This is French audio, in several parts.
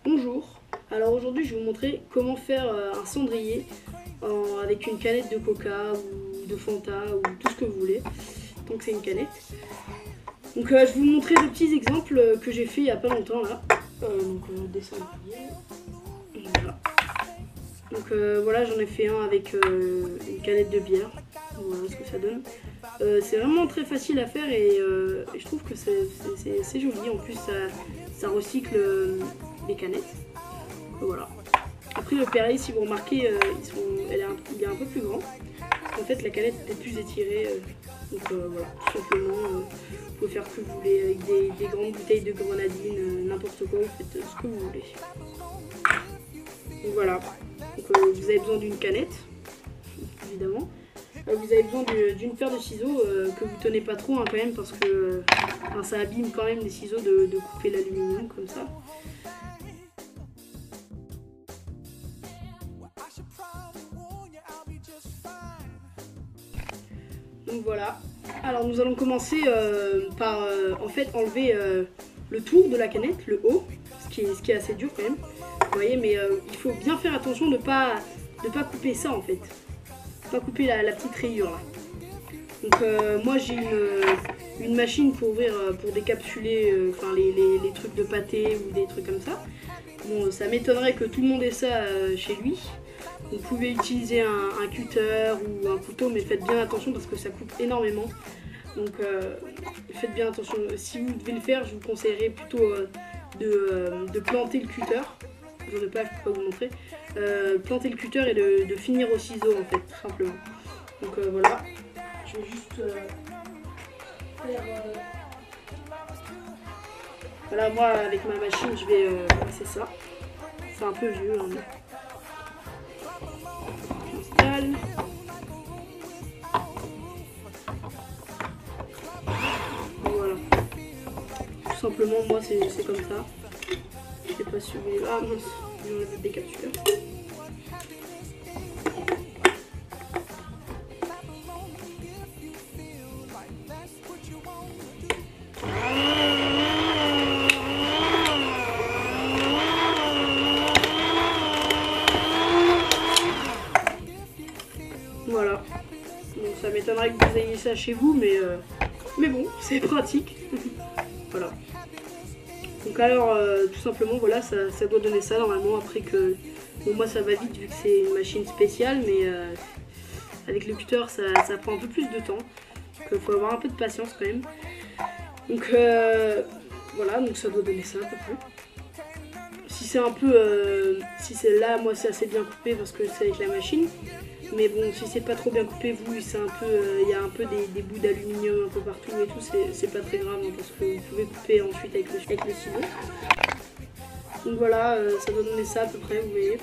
Bonjour, alors aujourd'hui je vais vous montrer comment faire un cendrier avec une canette de coca ou de Fanta ou tout ce que vous voulez. Donc c'est une canette. Donc je vais vous montrer des petits exemples que j'ai fait il n'y a pas longtemps là. Des cendriers. Voilà. Donc voilà, j'en ai fait un avec une canette de bière. Voilà ce que ça donne. C'est vraiment très facile à faire et je trouve que c'est joli. En plus ça recycle les canettes. Voilà. Après le Perrier, si vous remarquez, il est un peu plus grand. En fait la canette est plus étirée. Voilà, tout simplement, vous pouvez faire ce que vous voulez avec des grandes bouteilles de grenadine, n'importe quoi, vous faites ce que vous voulez. Donc voilà. Donc, vous avez besoin d'une canette, évidemment. Vous avez besoin d'une paire de ciseaux que vous tenez pas trop quand même parce que ça abîme quand même les ciseaux de couper l'aluminium comme ça. Donc voilà. Alors nous allons commencer par en fait enlever le tour de la canette, le haut, ce qui est assez dur quand même. Vous voyez, mais il faut bien faire attention de pas couper ça en fait. Pas couper la petite rayure là. Donc moi j'ai une machine pour ouvrir, pour décapsuler les trucs de pâté ou des trucs comme ça. Bon, ça m'étonnerait que tout le monde ait ça chez lui. Vous pouvez utiliser un cutter ou un couteau, mais faites bien attention parce que ça coupe énormément. Donc faites bien attention. Si vous devez le faire, je vous conseillerais plutôt de planter le cutter. J'en ai pas, je peux pas vous montrer. Planter le cutter et de finir au ciseau en fait, tout simplement. Donc voilà. Je vais juste faire... Voilà, moi avec ma machine, je vais passer ça. C'est un peu vieux. Hein. J'installe. Voilà. Tout simplement, moi c'est comme ça. Je sais pas si vous voulez. Ah mince, je vais enlever des captures. Voilà. Donc ça m'étonnerait que vous ayez ça chez vous, mais bon, c'est pratique. Voilà. Donc alors, tout simplement, voilà, ça doit donner ça normalement. Après que, bon, moi ça va vite vu que c'est une machine spéciale, mais avec le cutter ça prend un peu plus de temps. Donc il faut avoir un peu de patience quand même. Donc voilà, donc ça doit donner ça à peu près. Si c'est un peu, si c'est là, moi c'est assez bien coupé parce que c'est avec la machine. Mais bon, si c'est pas trop bien coupé, vous, c'est un peu, il y a un peu des bouts d'aluminium un peu partout et tout, c'est pas très grave hein, parce que vous pouvez couper ensuite avec le ciseau. Donc voilà, ça doit donner ça à peu près, vous voyez.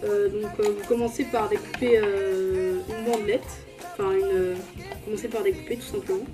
Vous commencez par découper une bandelette, commencez par découper tout simplement.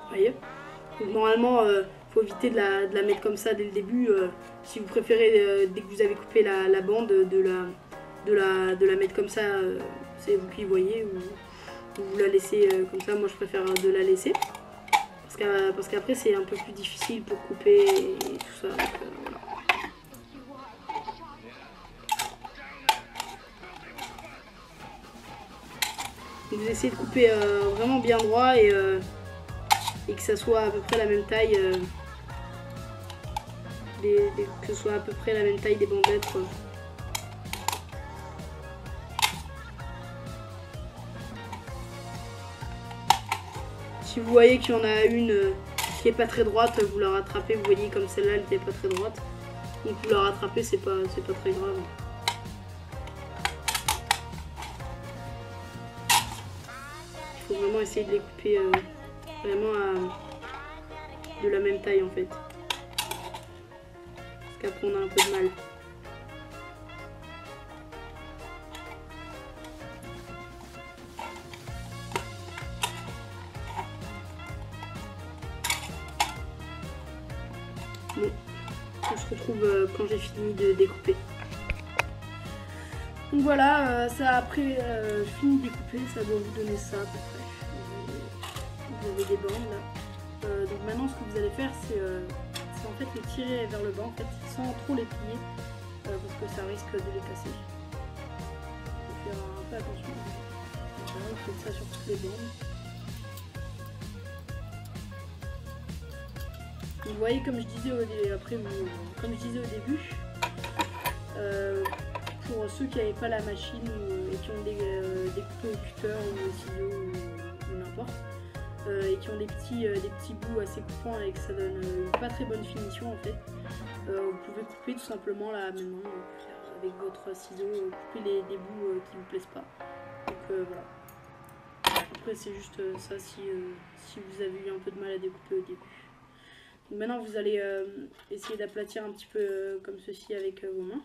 Vous voyez. Donc normalement, faut éviter de la mettre comme ça dès le début. Si vous préférez, dès que vous avez coupé la bande, de la mettre comme ça, c'est vous qui voyez, ou vous la laissez comme ça. Moi je préfère de la laisser. Parce qu'après c'est un peu plus difficile pour couper et tout ça. Donc, voilà. Donc, vous essayez de couper vraiment bien droit et que ça soit à peu près la même taille que ce soit à peu près la même taille des bandelettes, quoi. Si vous voyez qu'il y en a une qui est pas très droite, vous la rattrapez. Vous voyez comme celle-là, elle n'était pas très droite. Donc vous la rattrapez, c'est pas très grave. Il faut vraiment essayer de les couper vraiment de la même taille en fait. Parce qu'après on a un peu de mal. Bon, on se retrouve quand j'ai fini de découper. Donc voilà, ça après fini de découper, ça doit vous donner ça à peu près. Vous avez des bandes là. Donc maintenant ce que vous allez faire c'est en fait les tirer vers le bas en fait, sans trop les plier parce que ça risque de les casser. Il faut faire un peu attention. Voilà, vous faites ça sur toutes les bandes. Vous voyez comme je disais au début, pour ceux qui n'avaient pas la machine et qui ont des couteaux au cutter ou des ciseaux ou n'importe, et qui ont des petits bouts assez coupants et que ça donne une pas très bonne finition en fait, vous pouvez couper tout simplement là maintenant avec votre ciseau, couper des bouts qui ne vous plaisent pas. Donc voilà. Après c'est juste ça si vous avez eu un peu de mal à découper au début. Donc maintenant vous allez essayer d'aplatir un petit peu comme ceci avec vos mains.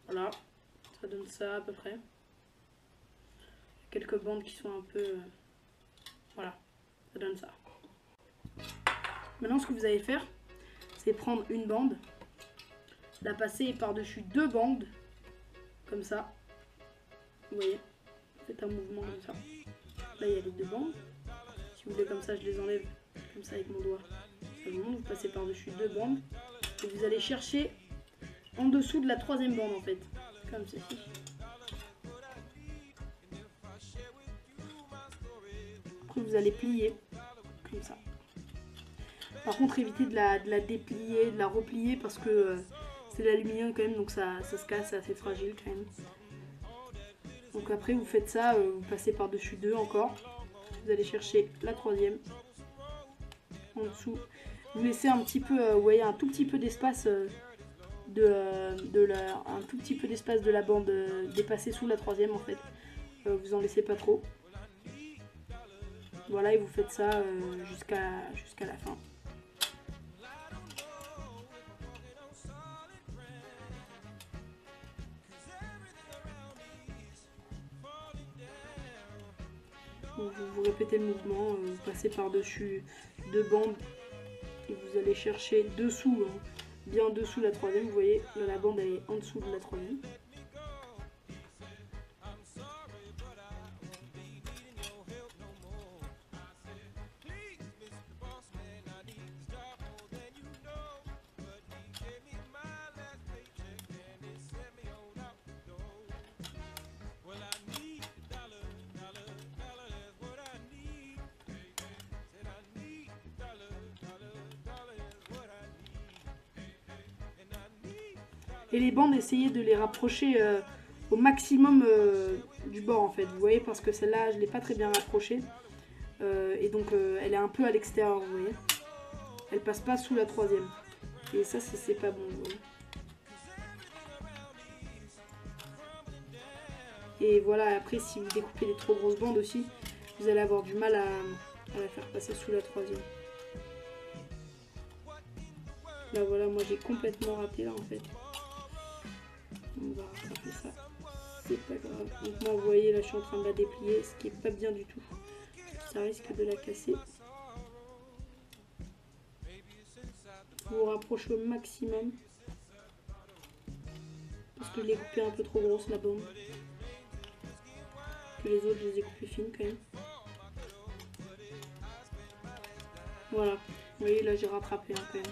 Voilà, ça donne ça à peu près. Quelques bandes qui sont un peu... voilà, ça donne ça. Maintenant ce que vous allez faire, c'est prendre une bande, la passer par-dessus deux bandes, comme ça. Vous voyez, faites un mouvement comme ça. Là il y a les deux bandes. Si vous voulez comme ça, je les enlève comme ça avec mon doigt. Ça vous montre, vous passez par-dessus deux bandes. Et vous allez chercher en dessous de la troisième bande en fait, comme ceci. Après vous allez plier, comme ça. Par contre évitez de la déplier, de la replier parce que c'est de l'aluminium quand même, donc ça se casse, c'est assez fragile quand même. Donc après vous faites ça, vous passez par-dessus deux encore. Vous allez chercher la troisième en dessous. Vous laissez un petit peu, vous voyez, un tout petit peu d'espace un tout petit peu d'espace de la bande dépassée sous la troisième en fait. Vous en laissez pas trop. Voilà, et vous faites ça jusqu'à la fin. Donc, vous répétez le mouvement, vous passez par-dessus deux bandes et vous allez chercher dessous, hein, bien dessous la troisième. Vous voyez, là, la bande elle est en dessous de la troisième. Et les bandes, essayez de les rapprocher au maximum du bord en fait. Vous voyez, parce que celle-là, je ne l'ai pas très bien rapprochée. Et donc, elle est un peu à l'extérieur, vous voyez. Elle passe pas sous la troisième. Et ça, c'est pas bon, vous voyez. Et voilà, après, si vous découpez des trop grosses bandes aussi, vous allez avoir du mal à la faire passer sous la troisième. Là, voilà, moi, j'ai complètement raté, là, en fait. On va rattraper ça, c'est pas grave. Donc moi vous voyez là je suis en train de la déplier, ce qui est pas bien du tout. Ça risque de la casser. Vous vous rapprochez au maximum. Parce que je l'ai coupée un peu trop grosse la bande. Que les autres je les ai coupées fines quand même. Voilà, vous voyez là j'ai rattrapé quand même.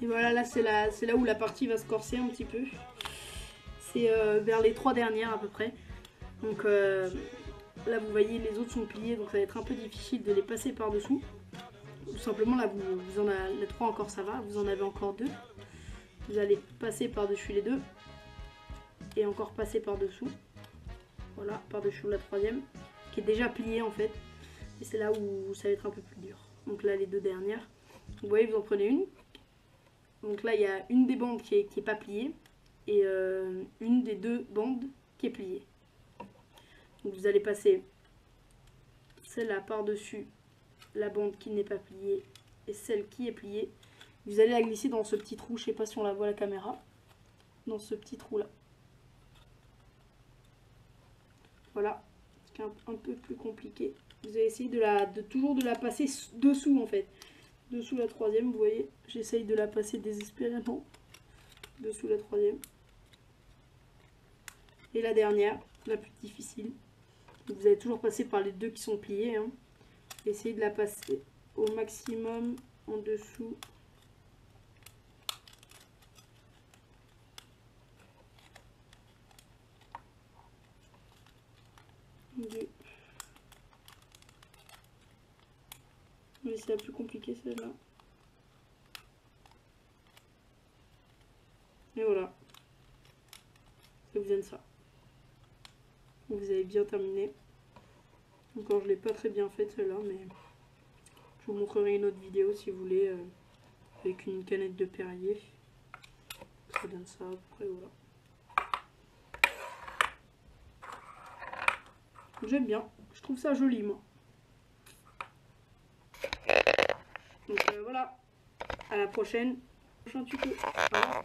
Et voilà, là c'est là où la partie va se corser un petit peu. C'est vers les 3 dernières à peu près. Donc là vous voyez les autres sont pliés, donc ça va être un peu difficile de les passer par dessous. Tout simplement là vous en avez les 3 encore, ça va, vous en avez encore 2. Vous allez passer par dessus les 2 et encore passer par dessous. Voilà, par dessus la 3e qui est déjà pliée en fait. Et c'est là où ça va être un peu plus dur. Donc là les 2 dernières. Vous voyez, vous en prenez une. Donc là il y a une des bandes qui est pas pliée et une des 2 bandes qui est pliée. Donc vous allez passer celle-là par-dessus la bande qui n'est pas pliée et celle qui est pliée. Vous allez la glisser dans ce petit trou, je sais pas si on la voit à la caméra, dans ce petit trou là. Voilà, c'est un peu plus compliqué. Vous allez essayer toujours de la passer dessous en fait. Dessous la 3e, vous voyez, j'essaye de la passer désespérément. Dessous la 3e. Et la dernière, la plus difficile. Vous allez toujours passer par les 2 qui sont pliés. Hein. Essayez de la passer au maximum en dessous. Mais c'est la plus compliquée celle-là. Et voilà. Ça vous donne ça. Vous avez bien terminé. Encore je ne l'ai pas très bien faite celle-là, mais je vous montrerai une autre vidéo si vous voulez, avec une canette de Perrier. Ça donne ça à peu près, voilà. J'aime bien, je trouve ça joli moi. Donc voilà, à la prochaine, prochain tuto. Voilà.